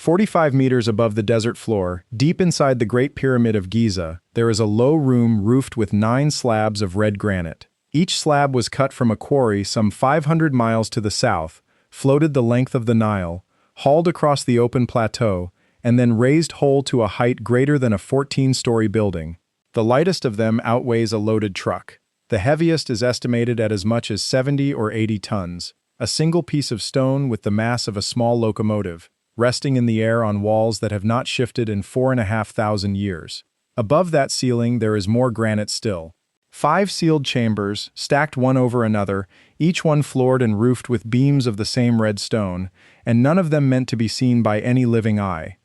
45 meters above the desert floor, deep inside the Great Pyramid of Giza, there is a low room roofed with 9 slabs of red granite. Each slab was cut from a quarry some 500 miles to the south, floated the length of the Nile, hauled across the open plateau, and then raised whole to a height greater than a 14-story building. The lightest of them outweighs a loaded truck. The heaviest is estimated at as much as 70 or 80 tons, a single piece of stone with the mass of a small locomotive, resting in the air on walls that have not shifted in 4,500 years. Above that ceiling there is more granite still. 5 sealed chambers, stacked one over another, each one floored and roofed with beams of the same red stone, and none of them meant to be seen by any living eye.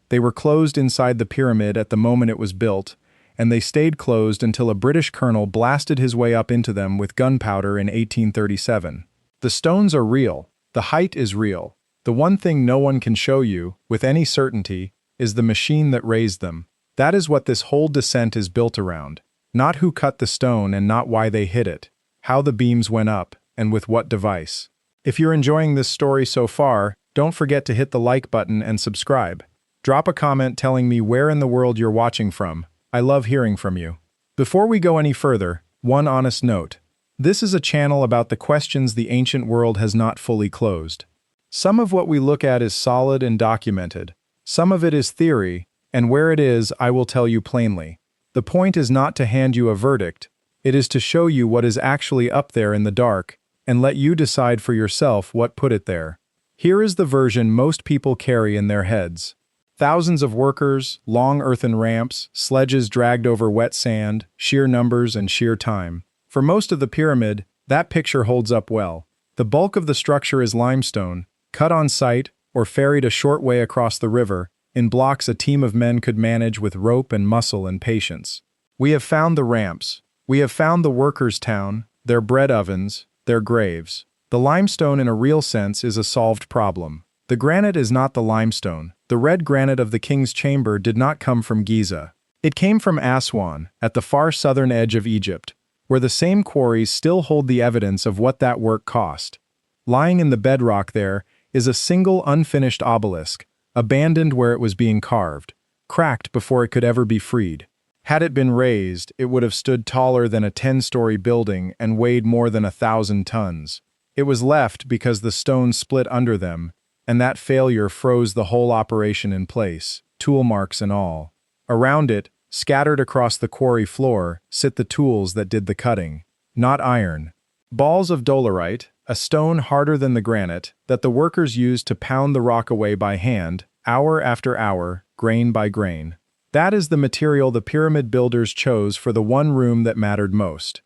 They were closed inside the pyramid at the moment it was built, and they stayed closed until a British colonel blasted his way up into them with gunpowder in 1837. The stones are real. The height is real. The one thing no one can show you, with any certainty, is the machine that raised them. That is what this whole descent is built around. Not who cut the stone and not why they hit it, how the beams went up, and with what device. If you're enjoying this story so far, don't forget to hit the like button and subscribe. Drop a comment telling me where in the world you're watching from. I love hearing from you. Before we go any further, one honest note. This is a channel about the questions the ancient world has not fully closed. Some of what we look at is solid and documented. Some of it is theory, and where it is, I will tell you plainly. The point is not to hand you a verdict, it is to show you what is actually up there in the dark, and let you decide for yourself what put it there. Here is the version most people carry in their heads. Thousands of workers, long earthen ramps, sledges dragged over wet sand, sheer numbers and sheer time. For most of the pyramid, that picture holds up well. The bulk of the structure is limestone, cut on site or ferried a short way across the river, in blocks a team of men could manage with rope and muscle and patience. We have found the ramps. We have found the workers' town, their bread ovens, their graves. The limestone in a real sense is a solved problem. The granite is not the limestone. The red granite of the king's chamber did not come from Giza. It came from Aswan, at the far southern edge of Egypt, where the same quarries still hold the evidence of what that work cost. Lying in the bedrock there is a single unfinished obelisk, abandoned where it was being carved, cracked before it could ever be freed. Had it been raised, it would have stood taller than a 10-story building and weighed more than 1,000 tons. It was left because the stone split under them, and that failure froze the whole operation in place, tool marks and all. Around it, scattered across the quarry floor, sit the tools that did the cutting. Not iron. Balls of dolerite, a stone harder than the granite, that the workers used to pound the rock away by hand, hour after hour, grain by grain. That is the material the pyramid builders chose for the one room that mattered most.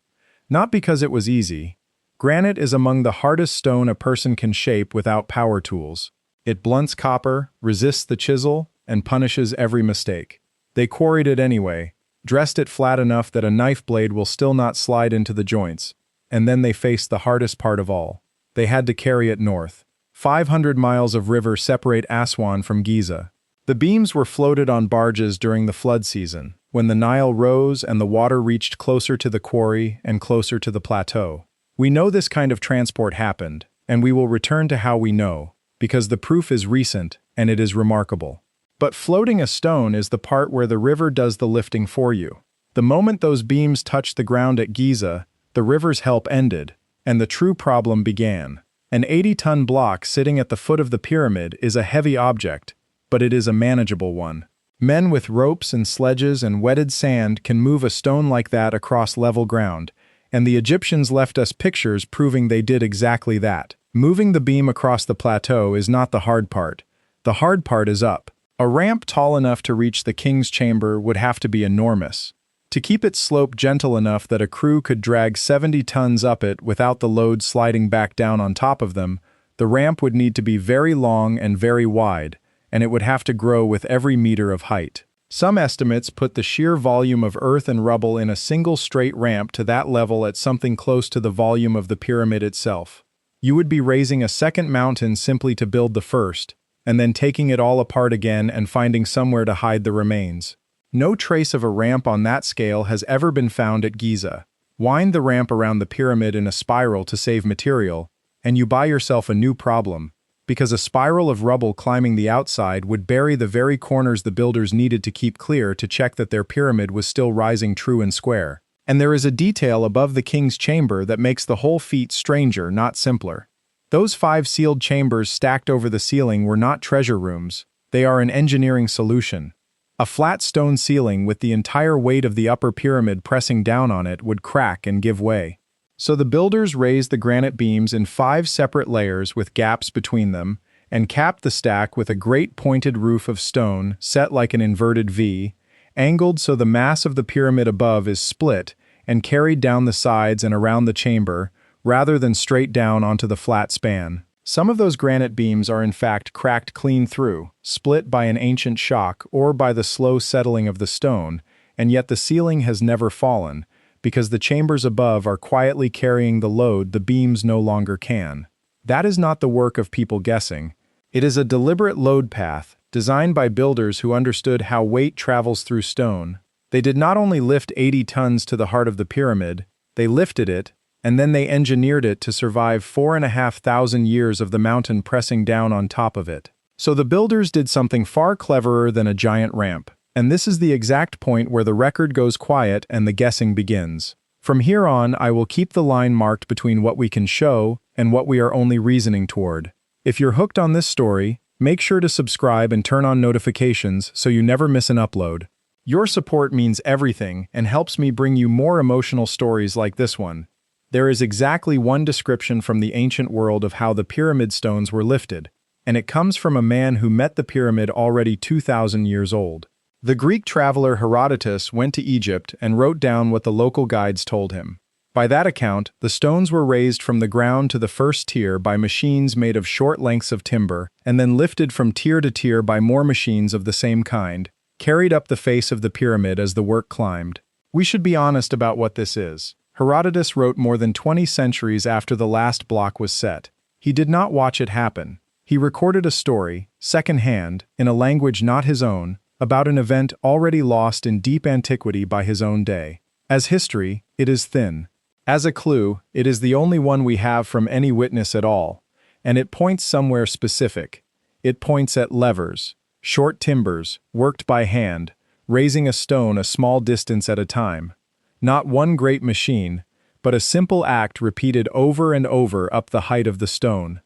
Not because it was easy. Granite is among the hardest stone a person can shape without power tools. It blunts copper, resists the chisel, and punishes every mistake. They quarried it anyway, dressed it flat enough that a knife blade will still not slide into the joints, and then they faced the hardest part of all. They had to carry it north. 500 miles of river separate Aswan from Giza. The beams were floated on barges during the flood season, when the Nile rose and the water reached closer to the quarry and closer to the plateau. We know this kind of transport happened, and we will return to how we know, because the proof is recent and it is remarkable. But floating a stone is the part where the river does the lifting for you. The moment those beams touched the ground at Giza, the river's help ended, and the true problem began. An 80-ton block sitting at the foot of the pyramid is a heavy object, but it is a manageable one. Men with ropes and sledges and wetted sand can move a stone like that across level ground, and the Egyptians left us pictures proving they did exactly that. Moving the beam across the plateau is not the hard part. The hard part is up. A ramp tall enough to reach the king's chamber would have to be enormous. To keep its slope gentle enough that a crew could drag 70 tons up it without the load sliding back down on top of them, the ramp would need to be very long and very wide, and it would have to grow with every meter of height. Some estimates put the sheer volume of earth and rubble in a single straight ramp to that level at something close to the volume of the pyramid itself. You would be raising a second mountain simply to build the first, and then taking it all apart again and finding somewhere to hide the remains. No trace of a ramp on that scale has ever been found at Giza. Wind the ramp around the pyramid in a spiral to save material, and you buy yourself a new problem. because a spiral of rubble climbing the outside would bury the very corners the builders needed to keep clear to check that their pyramid was still rising true and square. And there is a detail above the king's chamber that makes the whole feat stranger, not simpler. Those 5 sealed chambers stacked over the ceiling were not treasure rooms, they are an engineering solution. A flat stone ceiling with the entire weight of the upper pyramid pressing down on it would crack and give way. So the builders raised the granite beams in 5 separate layers with gaps between them, and capped the stack with a great pointed roof of stone set like an inverted V, angled so the mass of the pyramid above is split and carried down the sides and around the chamber, rather than straight down onto the flat span. Some of those granite beams are in fact cracked clean through, split by an ancient shock or by the slow settling of the stone, and yet the ceiling has never fallen, because the chambers above are quietly carrying the load the beams no longer can. That is not the work of people guessing. It is a deliberate load path, designed by builders who understood how weight travels through stone. They did not only lift 80 tons to the heart of the pyramid, they lifted it, and then they engineered it to survive 4,500 years of the mountain pressing down on top of it. So the builders did something far cleverer than a giant ramp. And this is the exact point where the record goes quiet and the guessing begins. From here on, I will keep the line marked between what we can show and what we are only reasoning toward. If you're hooked on this story, make sure to subscribe and turn on notifications so you never miss an upload. Your support means everything and helps me bring you more emotional stories like this one. There is exactly one description from the ancient world of how the pyramid stones were lifted, and it comes from a man who met the pyramid already 2,000 years old. The Greek traveler Herodotus went to Egypt and wrote down what the local guides told him. By that account, the stones were raised from the ground to the first tier by machines made of short lengths of timber, and then lifted from tier to tier by more machines of the same kind, carried up the face of the pyramid as the work climbed. We should be honest about what this is. Herodotus wrote more than 20 centuries after the last block was set. He did not watch it happen. He recorded a story, second-hand, in a language not his own, about an event already lost in deep antiquity by his own day. As history, it is thin. As a clue, it is the only one we have from any witness at all, and it points somewhere specific. It points at levers, short timbers, worked by hand, raising a stone a small distance at a time. Not one great machine, but a simple act repeated over and over up the height of the stone.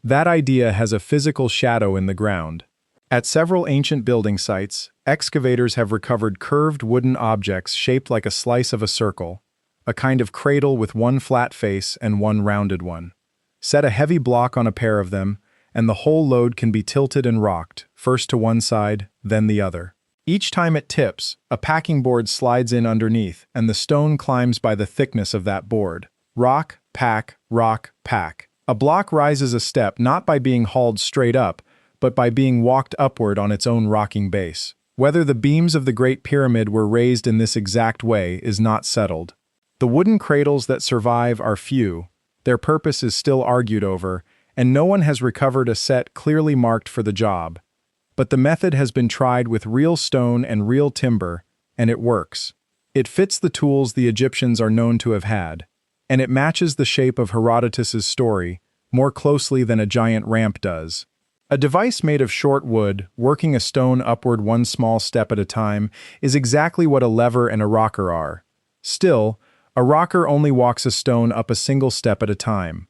That idea has a physical shadow in the ground. At several ancient building sites, excavators have recovered curved wooden objects shaped like a slice of a circle, a kind of cradle with one flat face and one rounded one. Set a heavy block on a pair of them, and the whole load can be tilted and rocked, first to one side, then the other. Each time it tips, a packing board slides in underneath, and the stone climbs by the thickness of that board. Rock, pack, rock, pack. A block rises a step not by being hauled straight up, but by being walked upward on its own rocking base. Whether the beams of the Great Pyramid were raised in this exact way is not settled. The wooden cradles that survive are few, their purpose is still argued over, and no one has recovered a set clearly marked for the job. But the method has been tried with real stone and real timber, and it works. It fits the tools the Egyptians are known to have had, and it matches the shape of Herodotus's story more closely than a giant ramp does. A device made of short wood, working a stone upward one small step at a time, is exactly what a lever and a rocker are. Still, a rocker only walks a stone up a single step at a time.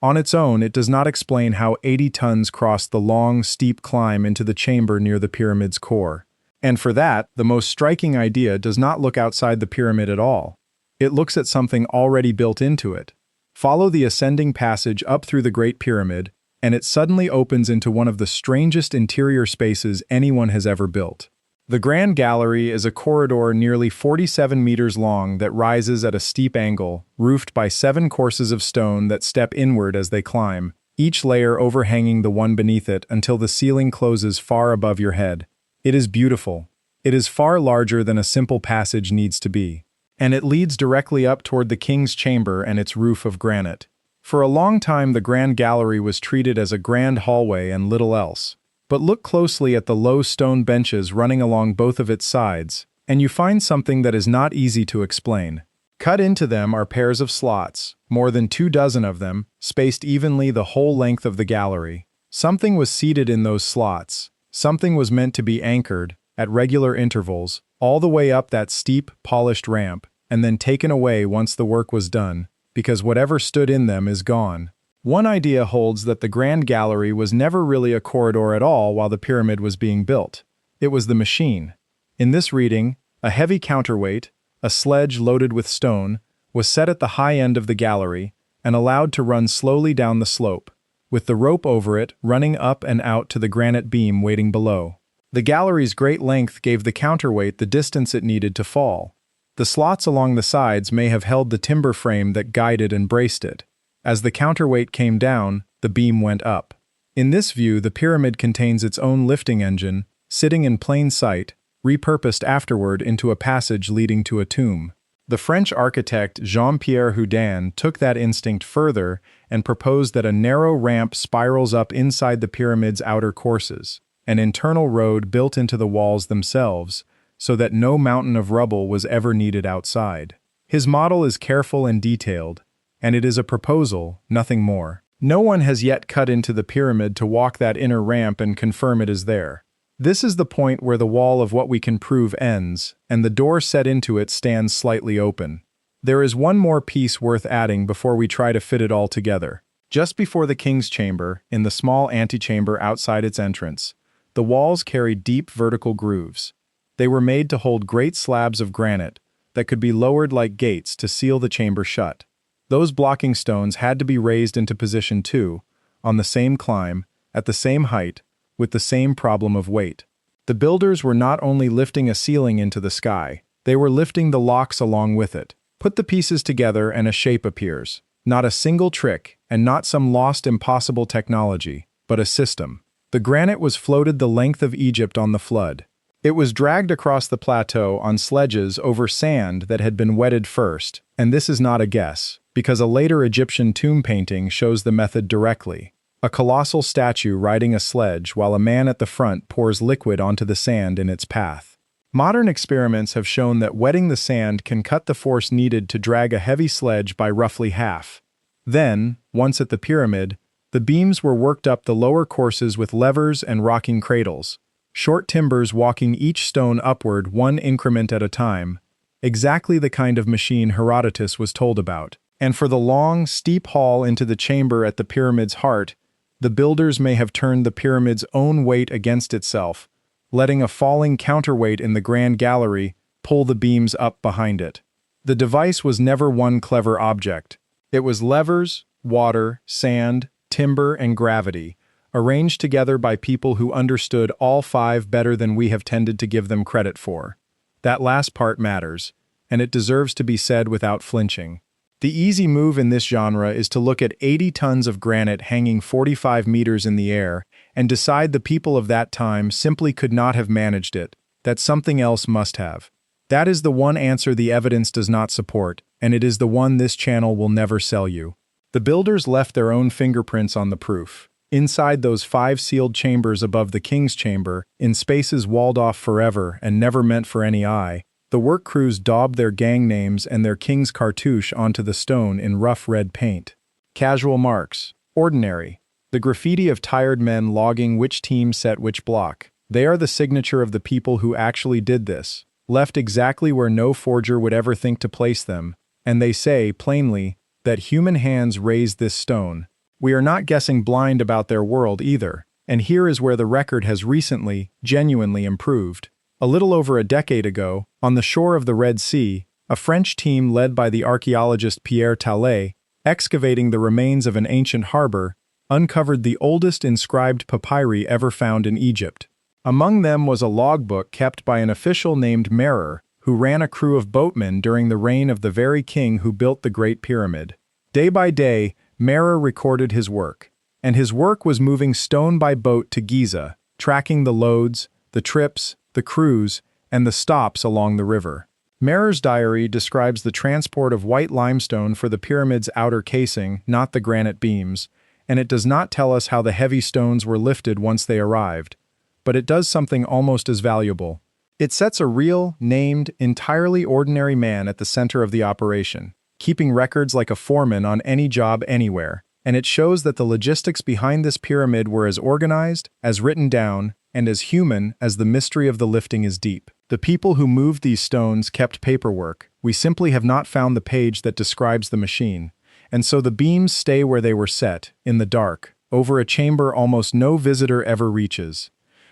On its own, it does not explain how 80 tons crossed the long, steep climb into the chamber near the pyramid's core. And for that, the most striking idea does not look outside the pyramid at all. It looks at something already built into it. Follow the ascending passage up through the Great Pyramid, and it suddenly opens into one of the strangest interior spaces anyone has ever built. The Grand Gallery is a corridor nearly 47 meters long that rises at a steep angle, roofed by 7 courses of stone that step inward as they climb, each layer overhanging the one beneath it until the ceiling closes far above your head. It is beautiful. It is far larger than a simple passage needs to be. And it leads directly up toward the king's chamber and its roof of granite. For a long time the Grand Gallery was treated as a grand hallway and little else. But look closely at the low stone benches running along both of its sides, and you find something that is not easy to explain. Cut into them are pairs of slots, more than 24 of them, spaced evenly the whole length of the gallery. Something was seated in those slots. Something was meant to be anchored, at regular intervals, all the way up that steep, polished ramp, and then taken away once the work was done, because whatever stood in them is gone. One idea holds that the Grand Gallery was never really a corridor at all while the pyramid was being built. It was the machine. In this reading, a heavy counterweight, a sledge loaded with stone, was set at the high end of the gallery and allowed to run slowly down the slope, with the rope over it running up and out to the granite beam waiting below. The gallery's great length gave the counterweight the distance it needed to fall. The slots along the sides may have held the timber frame that guided and braced it. As the counterweight came down, the beam went up. In this view, the pyramid contains its own lifting engine, sitting in plain sight, repurposed afterward into a passage leading to a tomb. The French architect Jean-Pierre Houdin took that instinct further and proposed that a narrow ramp spirals up inside the pyramid's outer courses, an internal road built into the walls themselves, so that no mountain of rubble was ever needed outside. His model is careful and detailed, and it is a proposal, nothing more. No one has yet cut into the pyramid to walk that inner ramp and confirm it is there. This is the point where the wall of what we can prove ends, and the door set into it stands slightly open. There is one more piece worth adding before we try to fit it all together. Just before the king's chamber, in the small antechamber outside its entrance, the walls carried deep vertical grooves. They were made to hold great slabs of granite that could be lowered like gates to seal the chamber shut. Those blocking stones had to be raised into position too, on the same climb, at the same height, with the same problem of weight. The builders were not only lifting a ceiling into the sky, they were lifting the locks along with it. Put the pieces together and a shape appears. Not a single trick, and not some lost impossible technology, but a system. The granite was floated the length of Egypt on the flood. It was dragged across the plateau on sledges over sand that had been wetted first, and this is not a guess, because a later Egyptian tomb painting shows the method directly. A colossal statue riding a sledge while a man at the front pours liquid onto the sand in its path. Modern experiments have shown that wetting the sand can cut the force needed to drag a heavy sledge by roughly half. Then, once at the pyramid, the beams were worked up the lower courses with levers and rocking cradles, short timbers walking each stone upward one increment at a time, exactly the kind of machine Herodotus was told about. And for the long, steep hall into the chamber at the pyramid's heart, the builders may have turned the pyramid's own weight against itself, letting a falling counterweight in the Grand Gallery pull the beams up behind it. The device was never one clever object. It was levers, water, sand, timber, and gravity, arranged together by people who understood all five better than we have tended to give them credit for. That last part matters, and it deserves to be said without flinching. The easy move in this genre is to look at 80 tons of granite hanging 45 meters in the air and decide the people of that time simply could not have managed it, that something else must have. That is the one answer the evidence does not support, and it is the one this channel will never sell you. The builders left their own fingerprints on the proof. Inside those 5 sealed chambers above the king's chamber, in spaces walled off forever and never meant for any eye, the work crews daubed their gang names and their king's cartouche onto the stone in rough red paint. Casual marks. Ordinary. The graffiti of tired men logging which team set which block. They are the signature of the people who actually did this, left exactly where no forger would ever think to place them, and they say, plainly, that human hands raised this stone. We are not guessing blind about their world either, and here is where the record has recently, genuinely improved. A little over a decade ago, on the shore of the Red Sea, a French team led by the archaeologist Pierre Tallet, excavating the remains of an ancient harbor, uncovered the oldest inscribed papyri ever found in Egypt. Among them was a logbook kept by an official named Merer, who ran a crew of boatmen during the reign of the very king who built the Great Pyramid. Day by day, Merer recorded his work, and his work was moving stone by boat to Giza, tracking the loads, the trips, the crews, and the stops along the river. Merer's diary describes the transport of white limestone for the pyramid's outer casing, not the granite beams, and it does not tell us how the heavy stones were lifted once they arrived. But it does something almost as valuable. It sets a real, named, entirely ordinary man at the center of the operation, keeping records like a foreman on any job anywhere. and it shows that the logistics behind this pyramid were as organized, as written down, and as human as the mystery of the lifting is deep. The people who moved these stones kept paperwork. We simply have not found the page that describes the machine, and so the beams stay where they were set, in the dark, over a chamber almost no visitor ever reaches.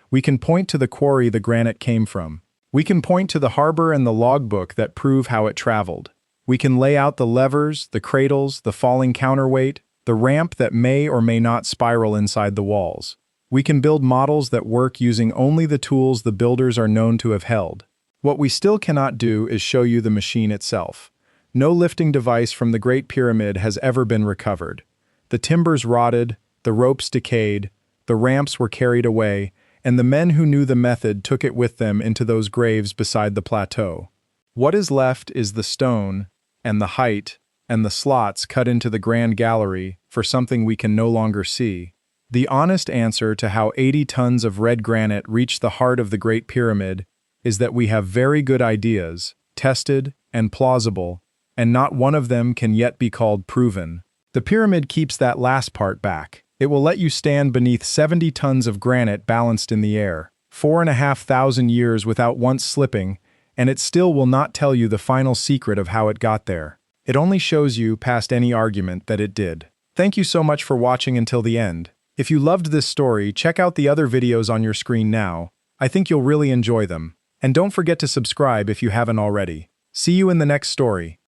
We can point to the quarry the granite came from. We can point to the harbor and the logbook that prove how it traveled. We can lay out the levers, the cradles, the falling counterweight, the ramp that may or may not spiral inside the walls. We can build models that work using only the tools the builders are known to have held. What we still cannot do is show you the machine itself. No lifting device from the Great Pyramid has ever been recovered. The timbers rotted, the ropes decayed, the ramps were carried away, and the men who knew the method took it with them into those graves beside the plateau. What is left is the stone, and the height, and the slots cut into the grand gallery for something we can no longer see. The honest answer to how 80 tons of red granite reached the heart of the Great Pyramid is that we have very good ideas, tested and plausible, and not one of them can yet be called proven. The pyramid keeps that last part back. It will let you stand beneath 70 tons of granite balanced in the air, 4,500 years without once slipping, and it still will not tell you the final secret of how it got there. It only shows you, past any argument, that it did. Thank you so much for watching until the end. If you loved this story, check out the other videos on your screen now. I think you'll really enjoy them. And don't forget to subscribe if you haven't already. See you in the next story.